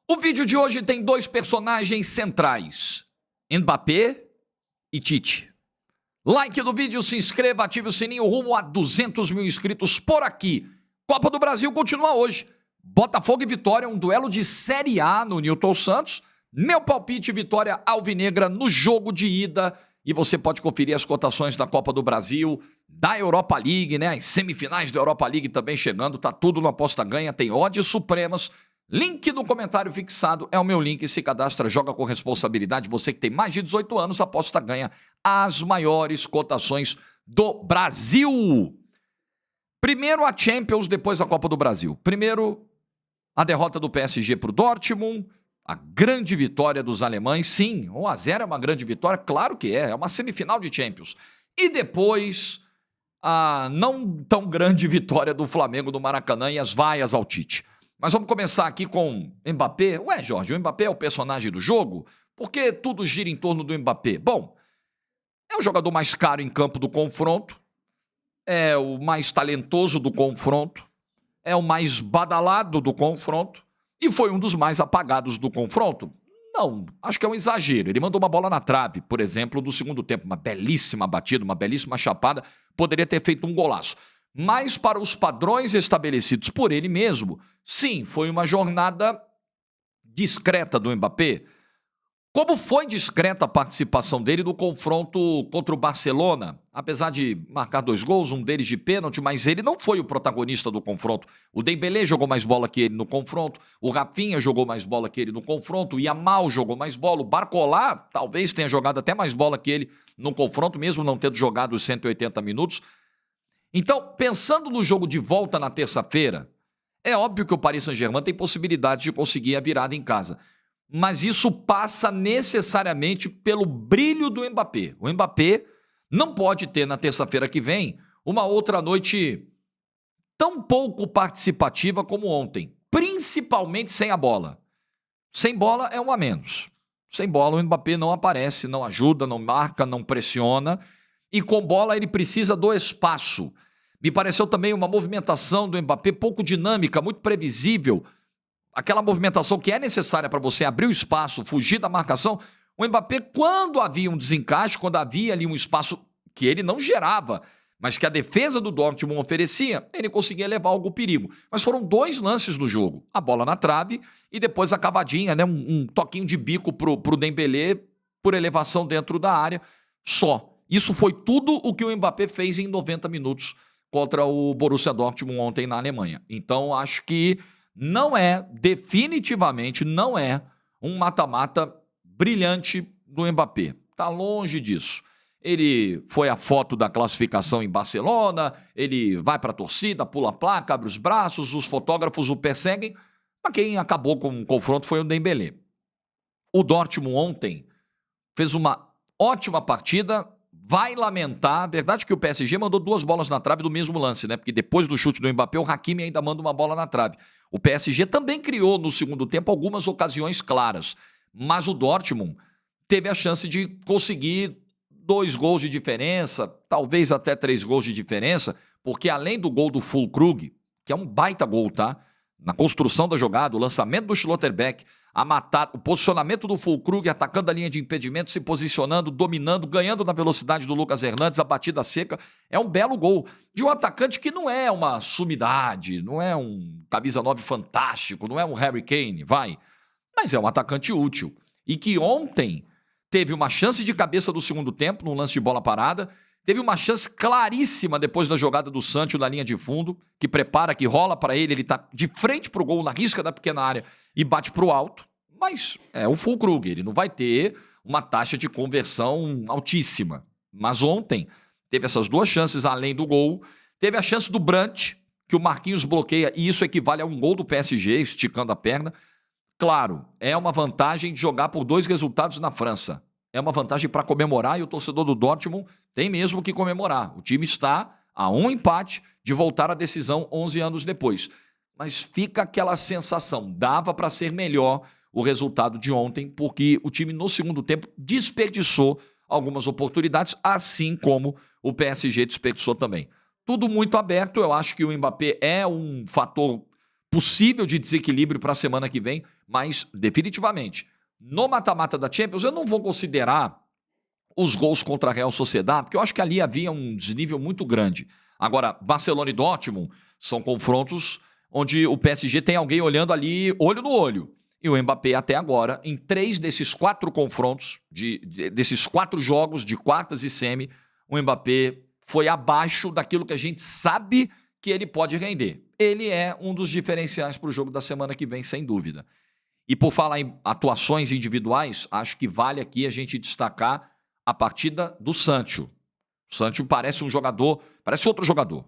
O vídeo de hoje tem dois personagens centrais, Mbappé e Tite. Like no vídeo, se inscreva, ative o sininho rumo a 200 mil inscritos por aqui. Copa do Brasil continua hoje. Botafogo e Vitória, um duelo de Série A no Newton Santos. Meu palpite, vitória alvinegra no jogo de ida. E você pode conferir as cotações da Copa do Brasil, da Europa League, né? As semifinais da Europa League também chegando. Tá tudo no Aposta Ganha, tem odds supremas. Link no comentário fixado é o meu link. Se cadastra, joga com responsabilidade. Você que tem mais de 18 anos, Aposta Ganha as maiores cotações do Brasil. Primeiro a Champions, depois a Copa do Brasil. Primeiro, a derrota do PSG para o Dortmund. A grande vitória dos alemães, sim, 1-0 é uma grande vitória, claro que é uma semifinal de Champions. E depois, a não tão grande vitória do Flamengo no Maracanã e as vaias ao Tite. Mas vamos começar aqui com Mbappé. Ué, Jorge, o Mbappé é o personagem do jogo? Por que tudo gira em torno do Mbappé? Bom, é o jogador mais caro em campo do confronto, é o mais talentoso do confronto, é o mais badalado do confronto, e foi um dos mais apagados do confronto? Não, acho que é um exagero. Ele mandou uma bola na trave, por exemplo, no segundo tempo. Uma belíssima batida, uma belíssima chapada. Poderia ter feito um golaço. Mas para os padrões estabelecidos por ele mesmo, sim, foi uma jornada discreta do Mbappé. Como foi discreta a participação dele no confronto contra o Barcelona? Apesar de marcar 2 gols, um deles de pênalti, mas ele não foi o protagonista do confronto. O Dembélé jogou mais bola que ele no confronto, o Rafinha jogou mais bola que ele no confronto, o Yamal jogou mais bola, o Barcola talvez tenha jogado até mais bola que ele no confronto, mesmo não tendo jogado os 180 minutos. Então, pensando no jogo de volta na terça-feira, é óbvio que o Paris Saint-Germain tem possibilidade de conseguir a virada em casa. Mas isso passa necessariamente pelo brilho do Mbappé. O Mbappé não pode ter na terça-feira que vem uma outra noite tão pouco participativa como ontem, principalmente sem a bola. Sem bola é um a menos. Sem bola o Mbappé não aparece, não ajuda, não marca, não pressiona, e com bola ele precisa do espaço. Me pareceu também uma movimentação do Mbappé pouco dinâmica, muito previsível. Aquela movimentação que é necessária para você abrir o espaço, fugir da marcação. O Mbappé, quando havia um desencaixe, quando havia ali um espaço que ele não gerava, mas que a defesa do Dortmund oferecia, ele conseguia levar algum perigo. Mas foram 2 lances no jogo. A bola na trave e depois a cavadinha, né? Um toquinho de bico pro Dembélé por elevação dentro da área. Só. Isso foi tudo o que o Mbappé fez em 90 minutos contra o Borussia Dortmund ontem na Alemanha. Então, acho que definitivamente não é um mata-mata brilhante do Mbappé. Tá longe disso. Ele foi a foto da classificação em Barcelona, ele vai para a torcida, pula a placa, abre os braços, os fotógrafos o perseguem, mas quem acabou com o confronto foi o Dembélé. O Dortmund ontem fez uma ótima partida, vai lamentar, verdade que o PSG mandou 2 bolas na trave do mesmo lance, né? Porque depois do chute do Mbappé, o Hakimi ainda manda uma bola na trave. O PSG também criou no segundo tempo algumas ocasiões claras, mas o Dortmund teve a chance de conseguir 2 gols de diferença, talvez até 3 gols de diferença, porque além do gol do Füllkrug, que é um baita gol, tá? Na construção da jogada, o lançamento do Schlotterbeck, o posicionamento do Füllkrug atacando a linha de impedimento, se posicionando, dominando, ganhando na velocidade do Lucas Hernandes, a batida seca, é um belo gol de um atacante que não é uma sumidade, não é um camisa 9 fantástico, não é um Harry Kane, mas é um atacante útil. E que ontem teve uma chance de cabeça do segundo tempo, num lance de bola parada, teve uma chance claríssima depois da jogada do Sancho na linha de fundo, que prepara, que rola para ele tá de frente pro gol, na risca da pequena área e bate pro alto. Mas é o Füllkrug, ele não vai ter uma taxa de conversão altíssima. Mas ontem teve essas 2 chances além do gol. Teve a chance do Brandt, que o Marquinhos bloqueia, e isso equivale a um gol do PSG, esticando a perna. Claro, é uma vantagem de jogar por 2 resultados na França. É uma vantagem para comemorar e o torcedor do Dortmund tem mesmo que comemorar. O time está a um empate de voltar à decisão 11 anos depois. Mas fica aquela sensação, dava para ser melhor o resultado de ontem, porque o time no segundo tempo desperdiçou algumas oportunidades, assim como o PSG desperdiçou também. Tudo muito aberto, eu acho que o Mbappé é um fator possível de desequilíbrio para a semana que vem, Mas, definitivamente, no mata-mata da Champions, eu não vou considerar os gols contra a Real Sociedad, porque eu acho que ali havia um desnível muito grande. Agora, Barcelona e Dortmund são confrontos onde o PSG tem alguém olhando ali, olho no olho. E o Mbappé, até agora, em 3 desses 4 confrontos, desses 4 jogos de quartas e semi, o Mbappé foi abaixo daquilo que a gente sabe que ele pode render. Ele é um dos diferenciais para o jogo da semana que vem, sem dúvida. E por falar em atuações individuais, acho que vale aqui a gente destacar a partida do Sancho. O Sancho parece um jogador, parece outro jogador.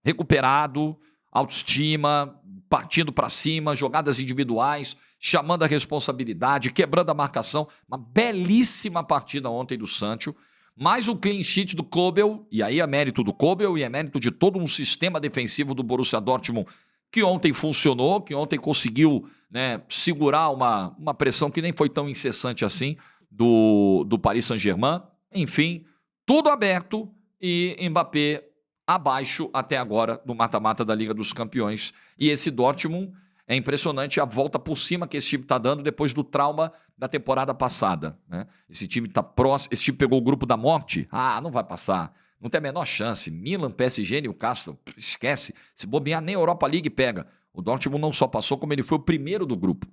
Recuperado, autoestima, partindo para cima, jogadas individuais, chamando a responsabilidade, quebrando a marcação. Uma belíssima partida ontem do Sancho. Mais o clean sheet do Kobel, e aí é mérito do Kobel e é mérito de todo um sistema defensivo do Borussia Dortmund que ontem funcionou, que ontem conseguiu, né, segurar uma pressão que nem foi tão incessante assim do Paris Saint-Germain. Enfim, tudo aberto e Mbappé abaixo até agora no mata-mata da Liga dos Campeões. E esse Dortmund é impressionante a volta por cima que esse time está dando depois do trauma da temporada passada, né? Esse time está próximo, esse time pegou o grupo da morte. Ah, não vai passar, não tem a menor chance. Milan, PSG e Newcastle, esquece. Se bobear, nem a Europa League pega. O Dortmund não só passou, como ele foi o primeiro do grupo.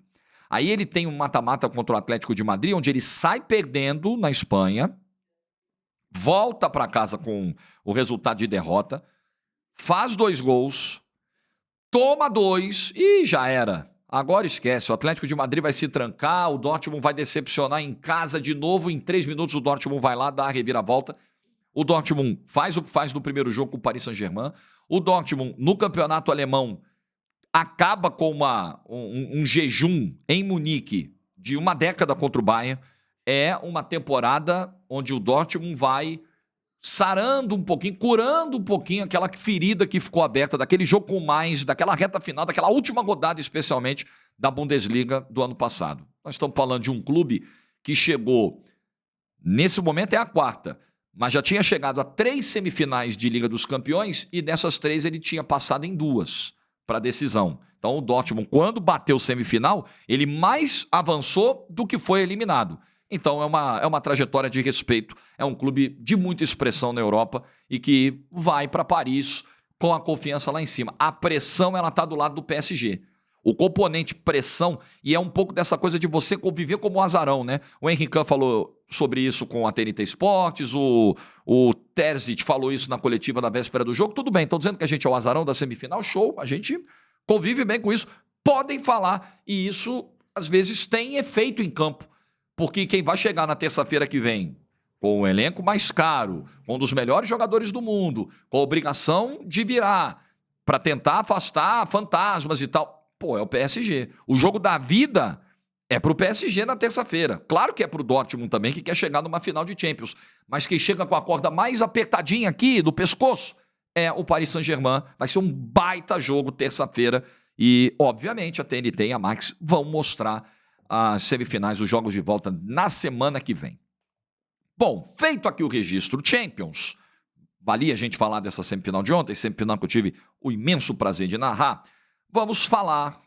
Aí ele tem um mata-mata contra o Atlético de Madrid, onde ele sai perdendo na Espanha, volta para casa com o resultado de derrota, faz 2 gols, toma 2 e já era. Agora esquece, o Atlético de Madrid vai se trancar, o Dortmund vai decepcionar em casa de novo, em 3 minutos o Dortmund vai lá, dá a reviravolta. O Dortmund faz o que faz no primeiro jogo com o Paris Saint-Germain. O Dortmund, no campeonato alemão, acaba com um jejum em Munique de uma década contra o Bayern. É uma temporada onde o Dortmund vai sarando um pouquinho, curando um pouquinho aquela ferida que ficou aberta daquele jogo com mais, daquela reta final, daquela última rodada especialmente da Bundesliga do ano passado. Nós estamos falando de um clube que chegou, nesse momento é a 4ª, mas já tinha chegado a 3 semifinais de Liga dos Campeões e dessas 3 ele tinha passado em 2 para a decisão. Então o Dortmund, quando bateu semifinal, ele mais avançou do que foi eliminado. Então é uma trajetória de respeito, é um clube de muita expressão na Europa e que vai para Paris com a confiança lá em cima. A pressão ela está do lado do PSG. O componente pressão, e é um pouco dessa coisa de você conviver como um azarão, né? O Henrique falou sobre isso com a TNT Esportes, o Terzic falou isso na coletiva da véspera do jogo. Tudo bem, estão dizendo que a gente é o azarão da semifinal, show, a gente convive bem com isso. Podem falar, e isso às vezes tem efeito em campo. Porque quem vai chegar na terça-feira que vem com um elenco mais caro, com um dos melhores jogadores do mundo, com a obrigação de virar para tentar afastar fantasmas e tal, pô, é o PSG. O jogo da vida é pro PSG na terça-feira. Claro que é pro Dortmund também, que quer chegar numa final de Champions. Mas quem chega com a corda mais apertadinha aqui do pescoço é o Paris Saint-Germain. Vai ser um baita jogo terça-feira. E, obviamente, a TNT e a Max vão mostrar as semifinais, os jogos de volta na semana que vem. Bom, feito aqui o registro Champions, valia a gente falar dessa semifinal de ontem, semifinal que eu tive o imenso prazer de narrar, vamos falar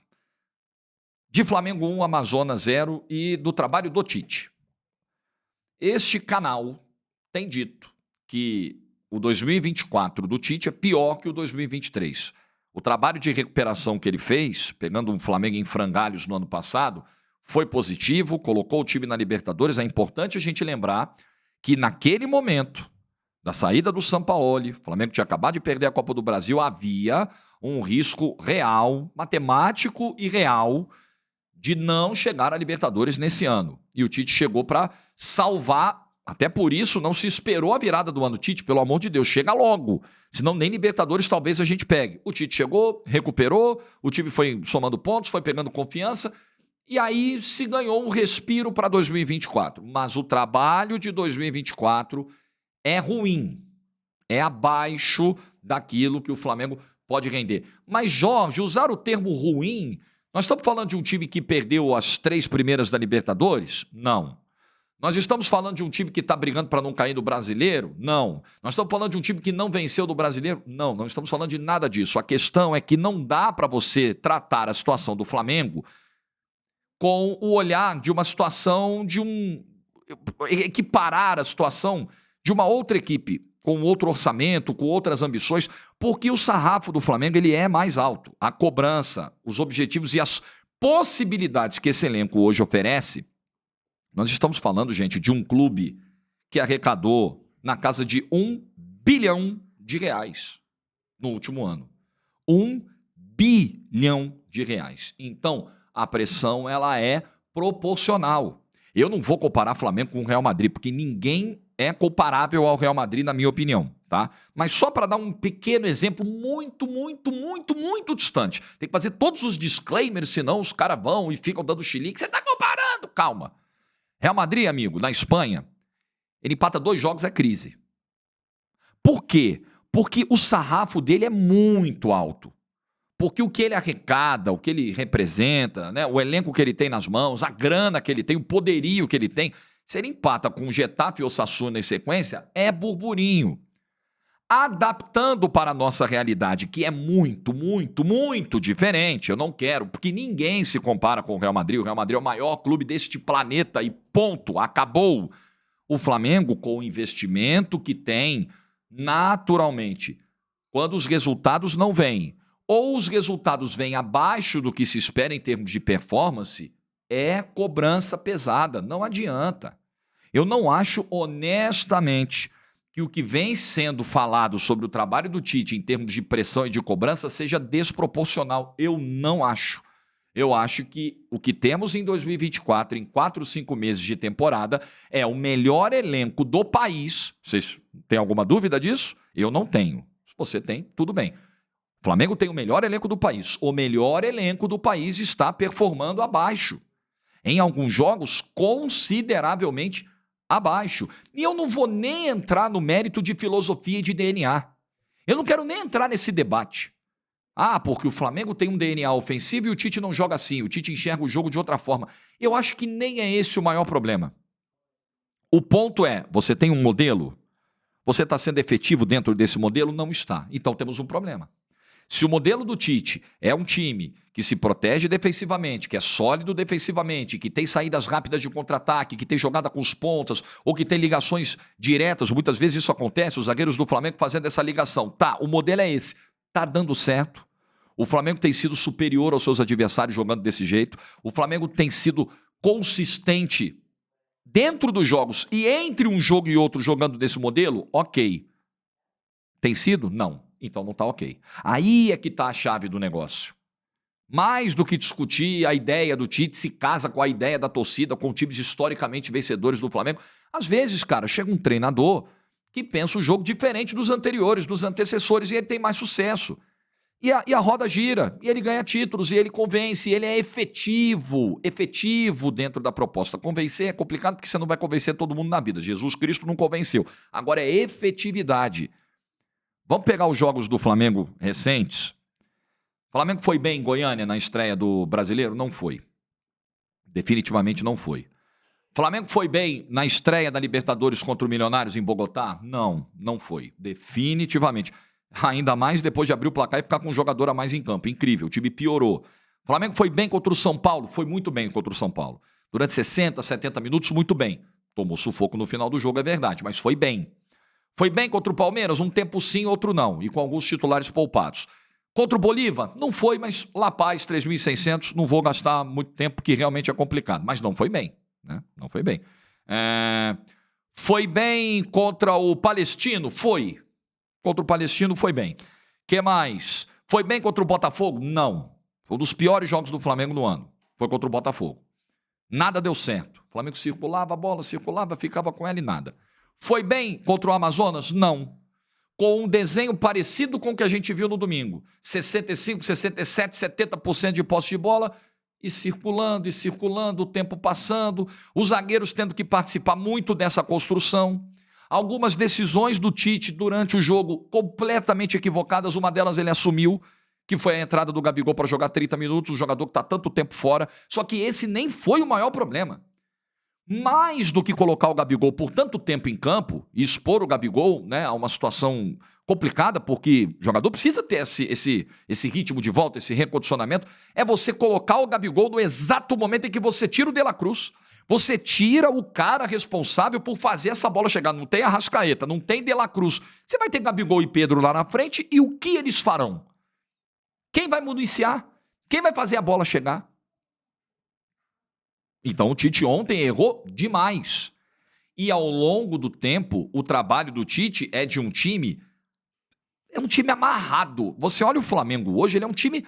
de Flamengo 1, Amazonas 0 e do trabalho do Tite. Este canal tem dito que o 2024 do Tite é pior que o 2023. O trabalho de recuperação que ele fez, pegando um Flamengo em frangalhos no ano passado, foi positivo, colocou o time na Libertadores. É importante a gente lembrar que naquele momento da saída do Sampaoli, o Flamengo tinha acabado de perder a Copa do Brasil, havia um risco real, matemático e real, de não chegar à Libertadores nesse ano. E o Tite chegou para salvar, até por isso não se esperou a virada do ano. Tite, pelo amor de Deus, chega logo, senão nem Libertadores talvez a gente pegue. O Tite chegou, recuperou, o time foi somando pontos, foi pegando confiança, e aí se ganhou um respiro para 2024. Mas o trabalho de 2024 é ruim, é abaixo daquilo que o Flamengo pode render. Mas, Jorge, usar o termo ruim, nós estamos falando de um time que perdeu as 3 primeiras da Libertadores? Não. Nós estamos falando de um time que está brigando para não cair do Brasileiro? Não. Nós estamos falando de um time que não venceu do Brasileiro? Não, não estamos falando de nada disso. A questão é que não dá para você tratar a situação do Flamengo com o olhar de uma situação equiparar a situação de uma outra equipe, com outro orçamento, com outras ambições, porque o sarrafo do Flamengo ele é mais alto. A cobrança, os objetivos e as possibilidades que esse elenco hoje oferece. Nós estamos falando, gente, de um clube que arrecadou na casa de R$1 bilhão no último ano. R$1 bilhão. Então, a pressão ela é proporcional. Eu não vou comparar Flamengo com o Real Madrid, porque ninguém é comparável ao Real Madrid, na minha opinião, tá? Mas só para dar um pequeno exemplo muito distante. Tem que fazer todos os disclaimers, senão os caras vão e ficam dando chilique. Você tá comparando? Calma. Real Madrid, amigo, na Espanha, ele empata 2 jogos, é crise. Por quê? Porque o sarrafo dele é muito alto. Porque o que ele arrecada, o que ele representa, né, o elenco que ele tem nas mãos, a grana que ele tem, o poderio que ele tem, se ele empata com o Getafe e o Osasuna em sequência, é burburinho. Adaptando para a nossa realidade, que é muito diferente, eu não quero, porque ninguém se compara com o Real Madrid. O Real Madrid é o maior clube deste planeta e ponto, acabou. O Flamengo, com o investimento que tem, naturalmente, quando os resultados não vêm, ou os resultados vêm abaixo do que se espera em termos de performance, é cobrança pesada, não adianta. Eu não acho, honestamente, que o que vem sendo falado sobre o trabalho do Tite em termos de pressão e de cobrança seja desproporcional. Eu não acho. Eu acho que o que temos em 2024, em 4, 5 meses de temporada, é o melhor elenco do país. Vocês têm alguma dúvida disso? Eu não tenho. Se você tem, tudo bem. O Flamengo tem o melhor elenco do país. O melhor elenco do país está performando abaixo. Em alguns jogos, consideravelmente abaixo. E eu não vou nem entrar no mérito de filosofia e de DNA. Eu não quero nem entrar nesse debate. Ah, porque o Flamengo tem um DNA ofensivo e o Tite não joga assim. O Tite enxerga o jogo de outra forma. Eu acho que nem é esse o maior problema. O ponto é, você tem um modelo? Você está sendo efetivo dentro desse modelo? Não está. Então temos um problema. Se o modelo do Tite é um time que se protege defensivamente, que é sólido defensivamente, que tem saídas rápidas de contra-ataque, que tem jogada com os pontas, ou que tem ligações diretas, muitas vezes isso acontece, os zagueiros do Flamengo fazendo essa ligação. Tá, o modelo é esse. Tá dando certo. O Flamengo tem sido superior aos seus adversários jogando desse jeito. O Flamengo tem sido consistente dentro dos jogos e entre um jogo e outro jogando desse modelo, ok. Tem sido? Não. Então não está ok. Aí é que está a chave do negócio. Mais do que discutir a ideia do Tite, se casa com a ideia da torcida, com times historicamente vencedores do Flamengo. Às vezes, cara, chega um treinador que pensa o jogo diferente dos anteriores, dos antecessores, e ele tem mais sucesso. E a roda gira, e ele ganha títulos, e ele convence, e ele é efetivo dentro da proposta. Convencer é complicado porque você não vai convencer todo mundo na vida. Jesus Cristo não convenceu. Agora é efetividade. Vamos pegar os jogos do Flamengo recentes. O Flamengo foi bem em Goiânia na estreia do Brasileiro? Não foi. Definitivamente não foi. O Flamengo foi bem na estreia da Libertadores contra o Milionários em Bogotá? Não foi. Definitivamente. Ainda mais depois de abrir o placar e ficar com um jogador a mais em campo. Incrível, o time piorou. O Flamengo foi bem contra o São Paulo? Foi muito bem contra o São Paulo. Durante 60, 70 minutos, muito bem. Tomou sufoco no final do jogo, é verdade, mas foi bem. Foi bem contra o Palmeiras, um tempo sim, outro não, e com alguns titulares poupados. Contra o Bolívar, não foi, mas La Paz, 3.600, não vou gastar muito tempo, porque realmente é complicado. Mas não foi bem, né? Não foi bem. Foi bem contra o Palestino? Foi. Contra o Palestino foi bem. Que mais? Foi bem contra o Botafogo? Não. Foi um dos piores jogos do Flamengo no ano. Foi contra o Botafogo. Nada deu certo. O Flamengo circulava, a bola circulava, ficava com ela e nada. Foi bem contra o Amazonas? Não. Com um desenho parecido com o que a gente viu no domingo. 65, 67, 70% de posse de bola e circulando, o tempo passando, os zagueiros tendo que participar muito dessa construção. Algumas decisões do Tite durante o jogo completamente equivocadas, uma delas ele assumiu, que foi a entrada do Gabigol para jogar 30 minutos, um jogador que está tanto tempo fora, só que esse nem foi o maior problema. Mais do que colocar o Gabigol por tanto tempo em campo e expor o Gabigol, né, a uma situação complicada, porque o jogador precisa ter esse ritmo de volta, esse recondicionamento, é você colocar o Gabigol no exato momento em que você tira o De La Cruz. Você tira o cara responsável por fazer essa bola chegar. Não tem Arrascaeta, não tem De La Cruz. Você vai ter Gabigol e Pedro lá na frente e o que eles farão? Quem vai municiar? Quem vai fazer a bola chegar? Então o Tite ontem errou demais. E ao longo do tempo, o trabalho do Tite é de um time amarrado. Você olha o Flamengo hoje, ele é um time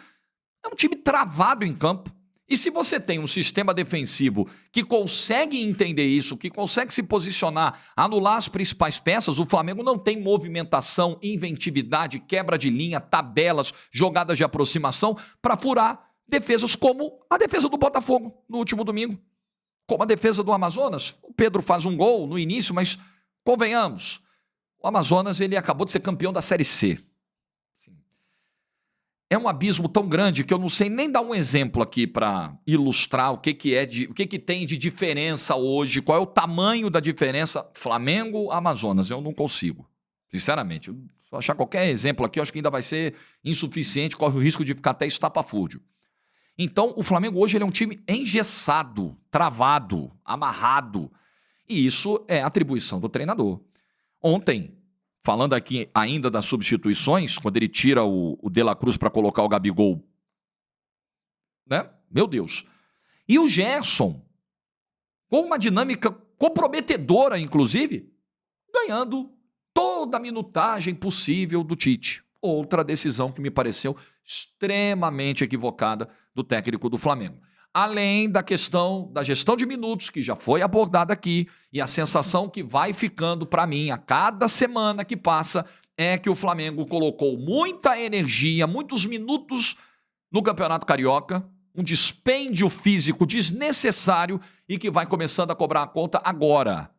travado em campo. E se você tem um sistema defensivo que consegue entender isso, que consegue se posicionar, anular as principais peças, o Flamengo não tem movimentação, inventividade, quebra de linha, tabelas, jogadas de aproximação para furar defesas como a defesa do Botafogo no último domingo. Como a defesa do Amazonas. O Pedro faz um gol no início, mas convenhamos, o Amazonas ele acabou de ser campeão da Série C. É um abismo tão grande que eu não sei nem dar um exemplo aqui para ilustrar o que tem de diferença hoje, qual é o tamanho da diferença Flamengo-Amazonas. Eu não consigo, sinceramente. Se eu achar qualquer exemplo aqui, eu acho que ainda vai ser insuficiente, corre o risco de ficar até estapafúrdio. Então, o Flamengo hoje ele é um time engessado, travado, amarrado. E isso é atribuição do treinador. Ontem, falando aqui ainda das substituições, quando ele tira o De La Cruz para colocar o Gabigol, né? Meu Deus. E o Gerson, com uma dinâmica comprometedora, inclusive, ganhando toda a minutagem possível do Tite. Outra decisão que me pareceu extremamente equivocada do técnico do Flamengo. Além da questão da gestão de minutos, que já foi abordada aqui, e a sensação que vai ficando para mim a cada semana que passa é que o Flamengo colocou muita energia, muitos minutos no Campeonato Carioca, um dispêndio físico desnecessário e que vai começando a cobrar a conta agora.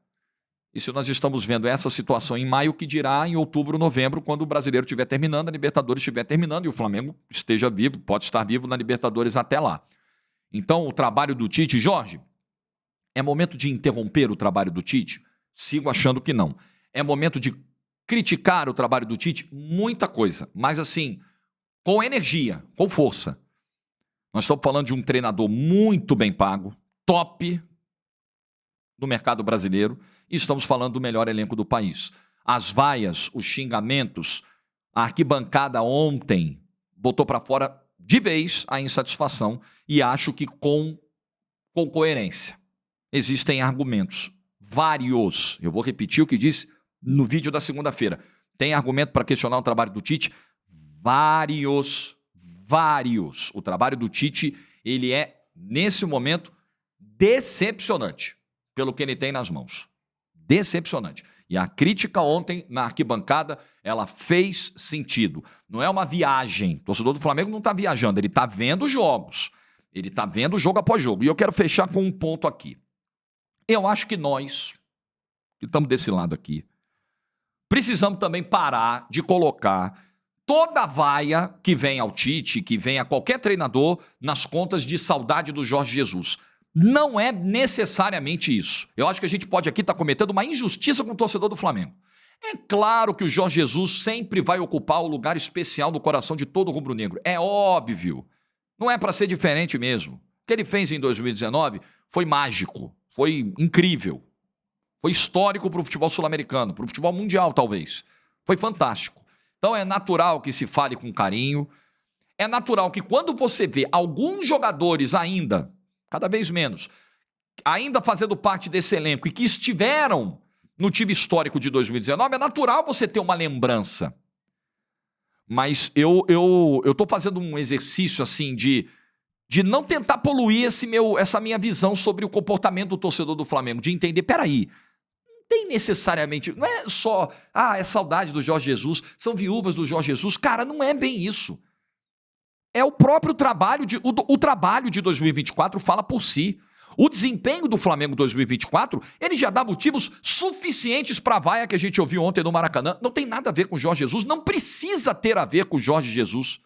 E se nós estamos vendo essa situação em maio, que dirá em outubro, novembro, quando o Brasileiro estiver terminando, a Libertadores estiver terminando e o Flamengo esteja vivo, pode estar vivo na Libertadores até lá. Então, o trabalho do Tite, Jorge, é momento de interromper o trabalho do Tite? Sigo achando que não. É momento de criticar o trabalho do Tite? Muita coisa, mas assim, com energia, com força. Nós estamos falando de um treinador muito bem pago, top no mercado brasileiro, e estamos falando do melhor elenco do país. As vaias, os xingamentos, a arquibancada ontem botou para fora de vez a insatisfação e acho que com coerência. Existem argumentos, vários. Eu vou repetir o que disse no vídeo da segunda-feira. Tem argumento para questionar o trabalho do Tite? Vários. O trabalho do Tite, ele é, nesse momento, decepcionante pelo que ele tem nas mãos. Decepcionante. E a crítica ontem na arquibancada, ela fez sentido. Não é uma viagem. O torcedor do Flamengo não está viajando, ele está vendo jogos. Ele está vendo jogo após jogo. E eu quero fechar com um ponto aqui. Eu acho que nós, que estamos desse lado aqui, precisamos também parar de colocar toda a vaia que vem ao Tite, que vem a qualquer treinador, nas contas de saudade do Jorge Jesus. Não é necessariamente isso. Eu acho que a gente pode aqui estar cometendo uma injustiça com o torcedor do Flamengo. É claro que o Jorge Jesus sempre vai ocupar o lugar especial no coração de todo rubro-negro. É óbvio. Não é para ser diferente mesmo. O que ele fez em 2019 foi mágico, foi incrível. Foi histórico para o futebol sul-americano, para o futebol mundial, talvez. Foi fantástico. Então é natural que se fale com carinho. É natural que quando você vê alguns jogadores ainda, cada vez menos, ainda fazendo parte desse elenco e que estiveram no time histórico de 2019, é natural você ter uma lembrança. Mas eu tô fazendo um exercício assim de não tentar poluir essa minha visão sobre o comportamento do torcedor do Flamengo, de entender, peraí, não tem necessariamente, não é só, é saudade do Jorge Jesus, são viúvas do Jorge Jesus, cara, não é bem isso. É o próprio trabalho, o trabalho de 2024 fala por si. O desempenho do Flamengo 2024, ele já dá motivos suficientes para a vaia que a gente ouviu ontem no Maracanã. Não tem nada a ver com o Jorge Jesus, não precisa ter a ver com o Jorge Jesus.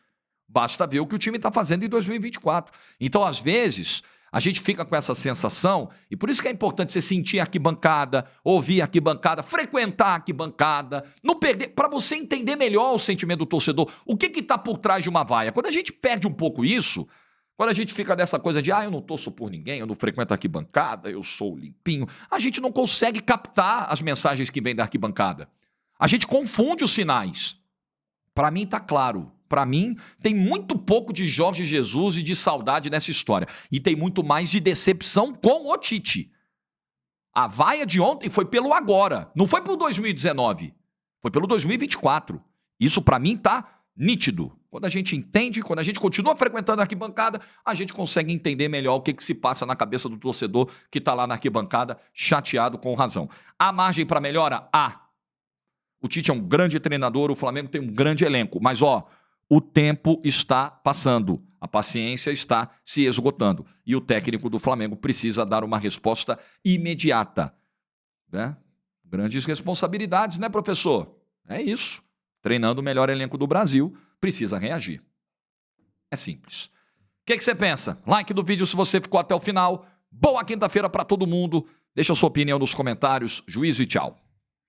Basta ver o que o time está fazendo em 2024. Então, às vezes, A gente fica com essa sensação, e por isso que é importante você sentir a arquibancada, ouvir a arquibancada, frequentar a arquibancada, não perder, para você entender melhor o sentimento do torcedor. O que está por trás de uma vaia? Quando a gente perde um pouco isso, quando a gente fica nessa coisa de, eu não torço por ninguém, eu não frequento a arquibancada, eu sou limpinho, a gente não consegue captar as mensagens que vêm da arquibancada. A gente confunde os sinais. Para mim está claro. Para mim, tem muito pouco de Jorge Jesus e de saudade nessa história. E tem muito mais de decepção com o Tite. A vaia de ontem foi pelo agora. Não foi pelo 2019. Foi pelo 2024. Isso, para mim, tá nítido. Quando a gente entende, quando a gente continua frequentando a arquibancada, a gente consegue entender melhor o que se passa na cabeça do torcedor que está lá na arquibancada, chateado com razão. Há margem para melhora? Há. O Tite é um grande treinador, o Flamengo tem um grande elenco. Mas, o tempo está passando, a paciência está se esgotando e o técnico do Flamengo precisa dar uma resposta imediata. Né? Grandes responsabilidades, né, professor? É isso. Treinando o melhor elenco do Brasil, precisa reagir. É simples. O que você pensa? Like do vídeo se você ficou até o final. Boa quinta-feira para todo mundo. Deixa a sua opinião nos comentários. Juízo e tchau.